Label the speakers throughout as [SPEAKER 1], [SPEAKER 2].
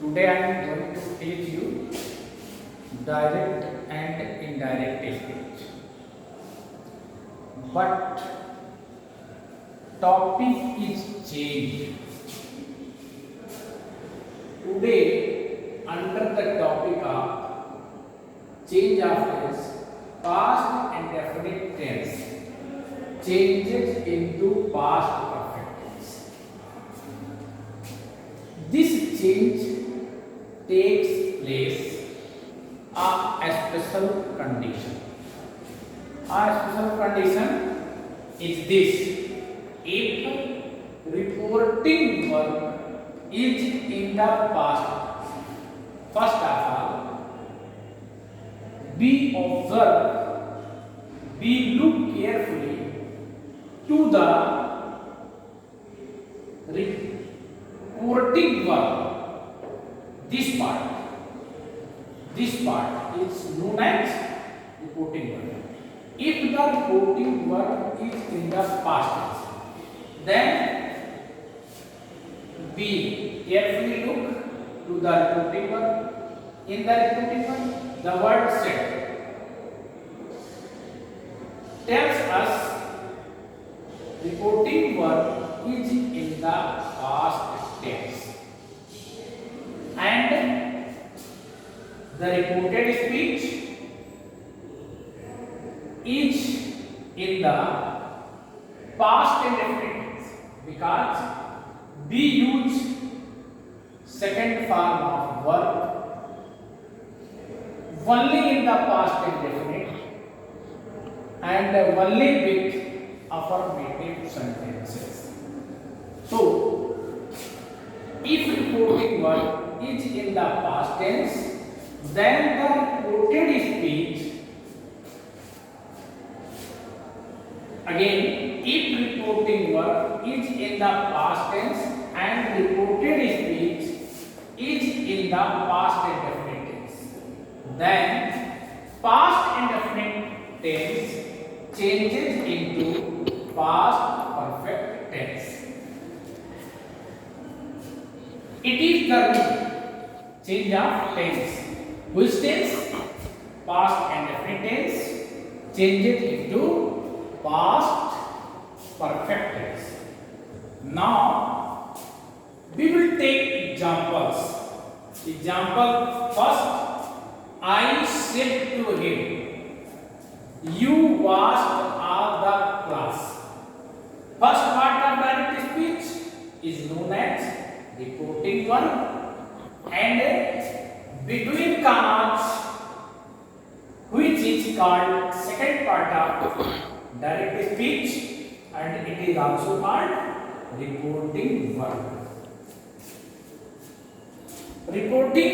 [SPEAKER 1] Today I am going to teach you direct and indirect speech. But topic is changed. Today under the topic of change of tense, past and definite tense changes into past perfect tense. This change takes place a special condition. A special condition is this: if reporting verb is in the past. First of all, we observe, we look carefully to the reporting verb. This part is known as reporting verb. If the reporting verb is in the past, then we carefully look to the reporting verb. In the reporting verb, the word said tells us reporting verb is in the past tense, and the reported speech is in the past indefinite tense because we use second form of verb only in the past indefinite and only with affirmative sentences. So, if reporting verb is in the past tense, then the reported speech, again, if reporting verb is in the past tense and reported speech is in the past indefinite tense, then past indefinite tense changes into past perfect tense. It is the rule, change of tense. Which tense? Past indefinite tense changes into past perfect tense. Now we will take examples. Example first, I said to him, you washed all the class. First part of direct speech is known as reporting verb, and between commas, which is called second part of direct speech, and it is also called reporting verb. Reported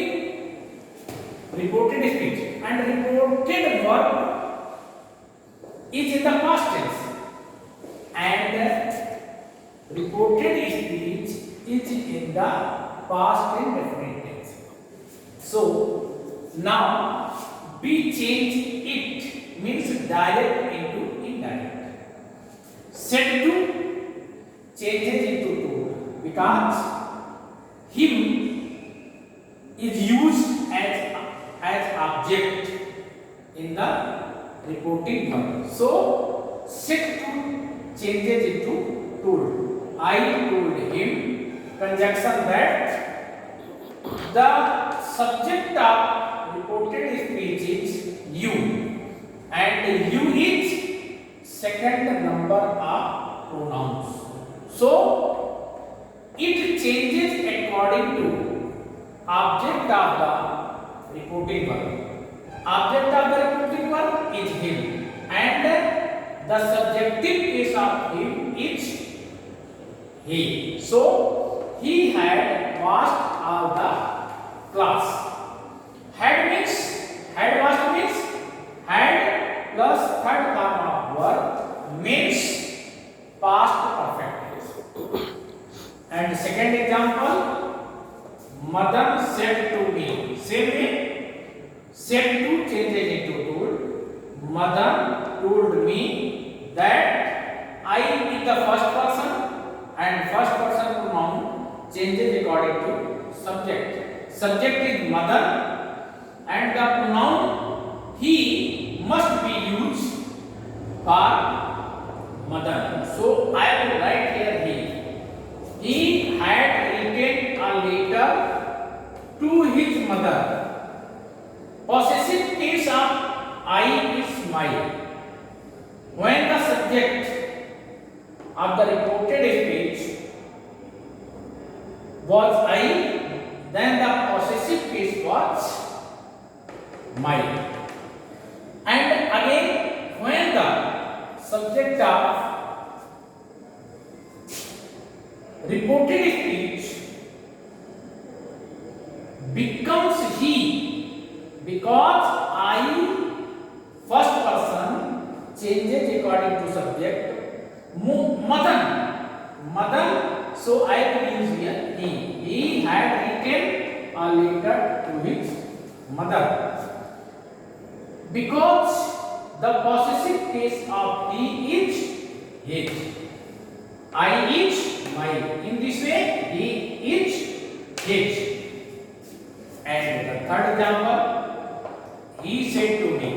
[SPEAKER 1] speech and reported verb is in the past tense, and reported speech is in the past indefinite tense. So now we change it, means direct into indirect. Said to changes into to because him is used as object in the reporting verb. So said to changes into told. I told him, conjunction that the subject of reported speech is you, and you is second number of pronouns. So it changes according to object of the reporting verb. Object of the reporting verb is him, and the subjective case of him is he. So he had washed all the class. Had washed means had plus third form of verb means past perfect tense. And second example, mother said to me. Same way, said to changes into told. Mother told me that I is the first person and first person pronoun changes according to subject. subject is mother and the pronoun he must be used for mother. So I will write here he. He had written a letter to his mother. Possessive case of I is my. When the subject of the reported speech was I, then the possessive case was my. And again, when the subject of reported speech becomes he, because I first person changes according to subject. Madan, so I will use here he. He had written a letter to his mother. Because the possessive case of he is his. I is my. In this way, he is his. And the third example, he said to me.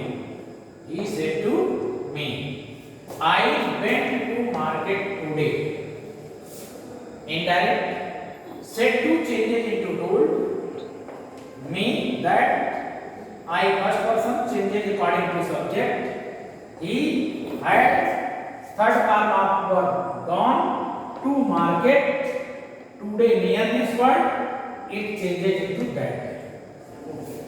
[SPEAKER 1] He said to me, I went to market today. Indirect. Said to changes into told. Mean that I first person changes according to subject. He had third part of word gone to market today near this word. It changes into that. Okay.